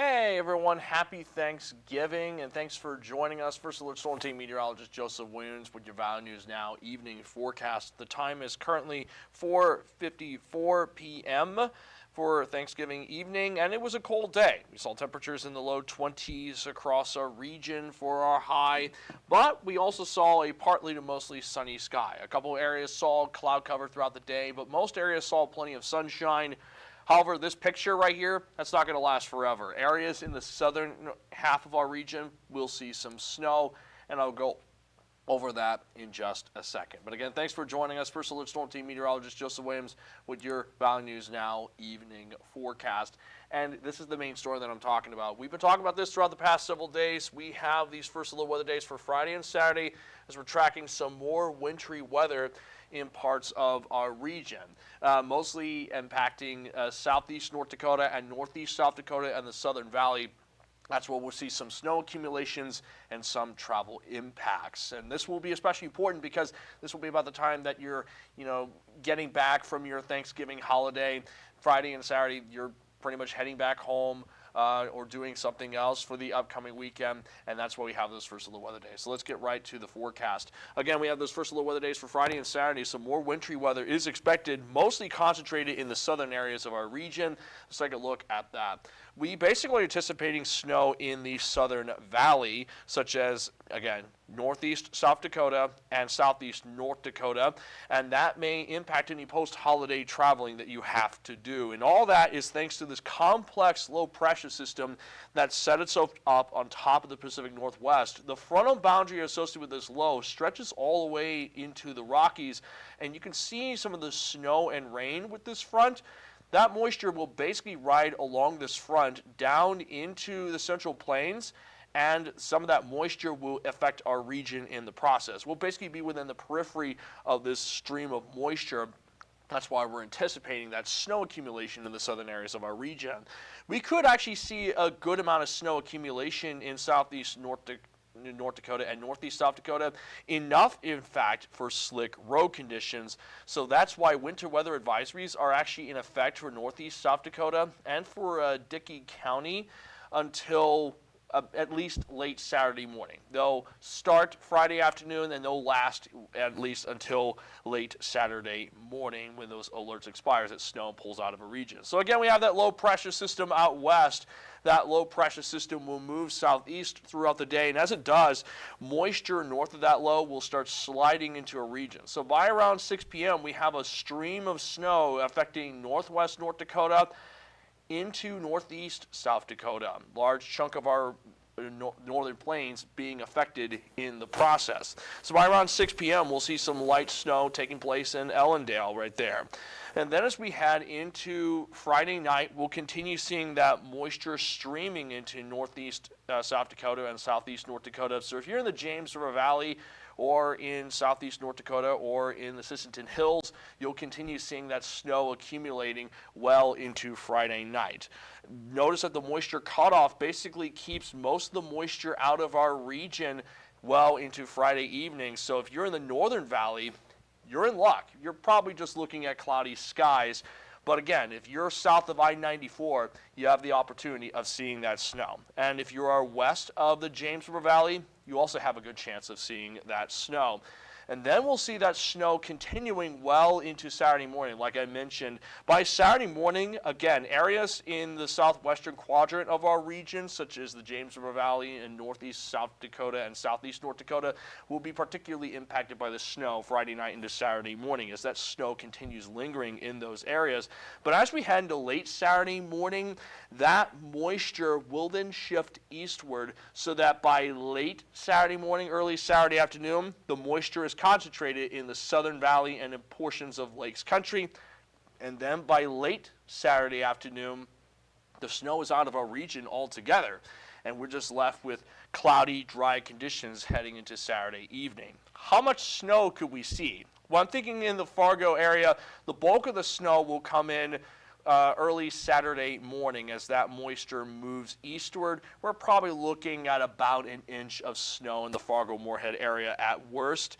Hey everyone, happy Thanksgiving and thanks for joining us. First Alert Storm Team meteorologist Joseph Williams with your Valley News Now evening forecast. The time is currently 4:54 p.m. for Thanksgiving evening, and it was a cold day. We saw temperatures in the low 20s across our region for our high, but we also saw a partly to mostly sunny sky. A couple areas saw cloud cover throughout the day, but most areas saw plenty of sunshine. However, this picture right here, that's not going to last forever. Areas in the southern half of our region will see some snow, and I'll go over that in just a second. But again, thanks for joining us. First Alert Storm Team meteorologist Joseph Williams with your Valley News Now evening forecast. And this is the main story that I'm talking about. We've been talking about this throughout the past several days. We have these First Alert weather days for Friday and Saturday as we're tracking some more wintry weather in parts of our region, mostly impacting southeast North Dakota and northeast South Dakota and the Southern Valley. That's where we'll see some snow accumulations and some travel impacts. And this will be especially important because this will be about the time that you're, getting back from your Thanksgiving holiday. Friday and Saturday, you're pretty much heading back home or doing something else for the upcoming weekend, and that's why we have those First Alert weather days. So let's get right to the forecast. Again, we have those First Alert weather days for Friday and Saturday. Some more wintry weather is expected, mostly concentrated in the southern areas of our region. Let's take a look at that. We basically are anticipating snow in the Southern Valley, such as, again, northeast South Dakota and southeast North Dakota, and that may impact any post-holiday traveling that you have to do. And all that is thanks to this complex low-pressure system that set itself up on top of the Pacific Northwest. The frontal boundary associated with this low stretches all the way into the Rockies, and you can see some of the snow and rain with this front. That moisture will basically ride along this front down into the Central Plains, and some of that moisture will affect our region in the process. We'll basically be within the periphery of this stream of moisture. That's why we're anticipating that snow accumulation in the southern areas of our region. We could actually see a good amount of snow accumulation in southeast North Dakota and northeast South Dakota, enough in fact for slick road conditions. So that's why winter weather advisories are actually in effect for northeast South Dakota and for Dickey County until at least late Saturday morning. They'll start Friday afternoon and they'll last at least until late Saturday morning when those alerts expire as snow pulls out of a region. So again, we have that low pressure system out west. That low pressure system will move southeast throughout the day, and as it does, moisture north of that low will start sliding into a region. So by around 6 p.m., we have a stream of snow affecting northwest North Dakota into northeast South Dakota. Large chunk of our northern plains being affected in the process. So by around 6 p.m., we'll see some light snow taking place in Ellendale right there. And then as we head into Friday night, we'll continue seeing that moisture streaming into northeast South Dakota and southeast North Dakota. So if you're in the James River Valley or in southeast North Dakota or in the Sisseton Hills, you'll continue seeing that snow accumulating well into Friday night. Notice that the moisture cutoff basically keeps most of the moisture out of our region well into Friday evening. So if you're in the Northern Valley, you're in luck. You're probably just looking at cloudy skies. But again, if you're south of I-94, you have the opportunity of seeing that snow. And if you are west of the James River Valley, you also have a good chance of seeing that snow. And then we'll see that snow continuing well into Saturday morning. Like I mentioned, by Saturday morning, again, areas in the southwestern quadrant of our region, such as the James River Valley and northeast South Dakota and southeast North Dakota, will be particularly impacted by the snow Friday night into Saturday morning as that snow continues lingering in those areas. But as we head into late Saturday morning, that moisture will then shift eastward so that by late Saturday morning, early Saturday afternoon, the moisture is concentrated in the Southern Valley and in portions of Lakes Country. And then by late Saturday afternoon, the snow is out of our region altogether, and we're just left with cloudy, dry conditions heading into Saturday evening. How much snow could we see? Well, I'm thinking in the Fargo area, the bulk of the snow will come in early Saturday morning as that moisture moves eastward. We're probably looking at about an inch of snow in the Fargo-Moorhead area at worst.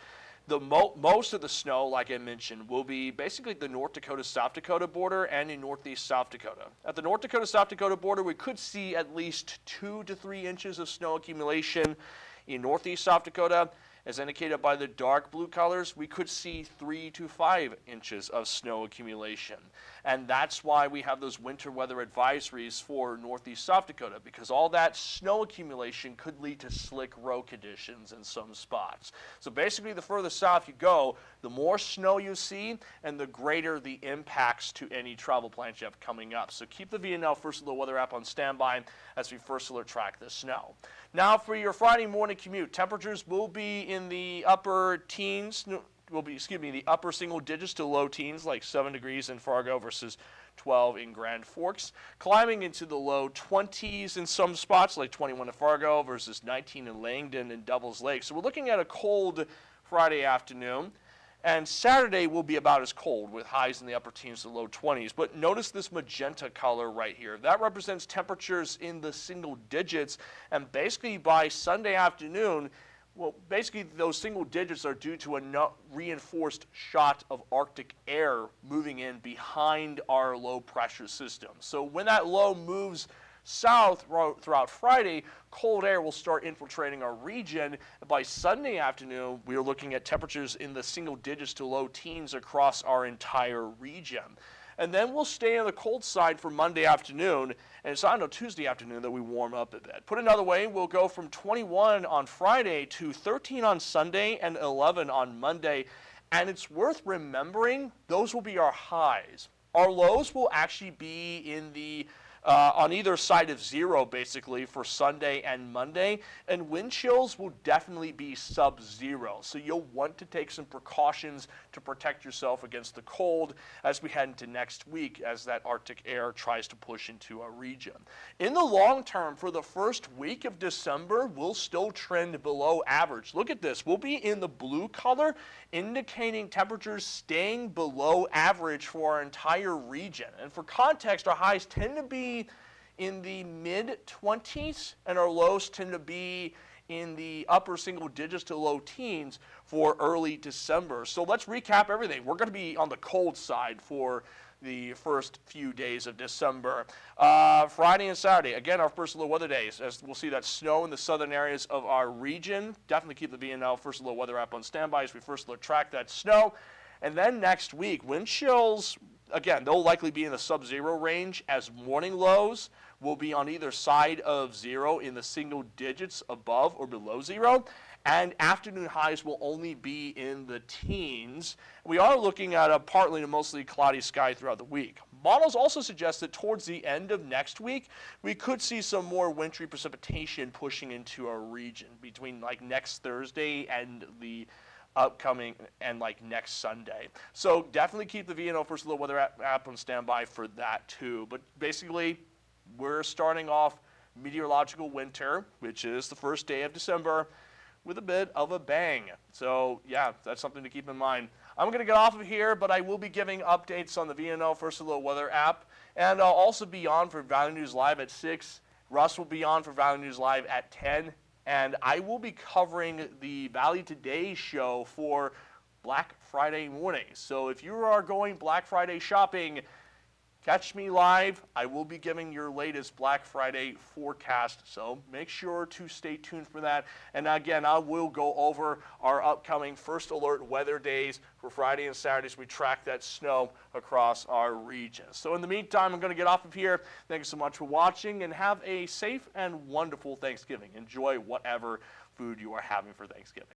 Most of the snow, like I mentioned, will be basically the North Dakota-South Dakota border and in northeast South Dakota. At the North Dakota-South Dakota border, we could see at least 2 to 3 inches of snow accumulation. In northeast South Dakota, as indicated by the dark blue colors, we could see 3 to 5 inches of snow accumulation. And that's why we have those winter weather advisories for northeast South Dakota, because all that snow accumulation could lead to slick road conditions in some spots. So basically, the further south you go, the more snow you see and the greater the impacts to any travel plans you have coming up. So keep the VNL First Alert Weather app on standby as we First Alert track the snow. Now for your Friday morning commute, temperatures will be in the upper teens, the upper single digits to low teens, like 7 degrees in Fargo versus 12 in Grand Forks, climbing into the low 20s in some spots, like 21 in Fargo versus 19 in Langdon and Devils Lake. So we're looking at a cold Friday afternoon. And Saturday will be about as cold, with highs in the upper teens to low 20s. But notice this magenta color right here. That represents temperatures in the single digits. And basically by Sunday afternoon, well, basically those single digits are due to a reinforced shot of Arctic air moving in behind our low pressure system. So when that low moves south throughout Friday, cold air will start infiltrating our region. By Sunday afternoon, we are looking at temperatures in the single digits to low teens across our entire region. And then we'll stay on the cold side for Monday afternoon, and it's not until Tuesday afternoon that we warm up a bit. Put another way, we'll go from 21 on Friday to 13 on Sunday and 11 on Monday. And it's worth remembering, those will be our highs. Our lows will actually be in the on either side of 0, basically, for Sunday and Monday, and wind chills will definitely be sub-0. So you'll want to take some precautions to protect yourself against the cold as we head into next week, as that Arctic air tries to push into our region. In the long term, for the first week of December, we'll still trend below average. Look at this. We'll be in the blue color, indicating temperatures staying below average for our entire region. And for context, our highs tend to be in the mid-20s, and our lows tend to be in the upper single digits to low teens for early December. So let's recap everything. We're going to be on the cold side for the first few days of December. Friday and Saturday, again, our First Alert Weather days, as we'll see that snow in the southern areas of our region. Definitely keep the VNL First Alert Weather app on standby as we First Alert track that snow. And then next week, wind chills, again, they'll likely be in the sub-0 range, as morning lows will be on either side of 0 in the single digits above or below 0. And afternoon highs will only be in the teens. We are looking at a partly to mostly cloudy sky throughout the week. Models also suggest that towards the end of next week, we could see some more wintry precipitation pushing into our region between like next Thursday and the upcoming and like next Sunday. So definitely keep the VNO First Alert Weather app on standby for that too. But basically, we're starting off meteorological winter, which is the first day of December, with a bit of a bang. So yeah, that's something to keep in mind. I'm going to get off of here, but I will be giving updates on the VNO First Alert Weather app, and I'll also be on for Valley News Live at 6. Russ will be on for Valley News Live at 10. And I will be covering the Valley Today show for Black Friday morning. So if you are going Black Friday shopping, catch me live. I will be giving your latest Black Friday forecast. So make sure to stay tuned for that. And again, I will go over our upcoming First Alert weather days for Friday and Saturdays. We track that snow across our region. So in the meantime, I'm going to get off of here. Thank you so much for watching, and have a safe and wonderful Thanksgiving. Enjoy whatever food you are having for Thanksgiving.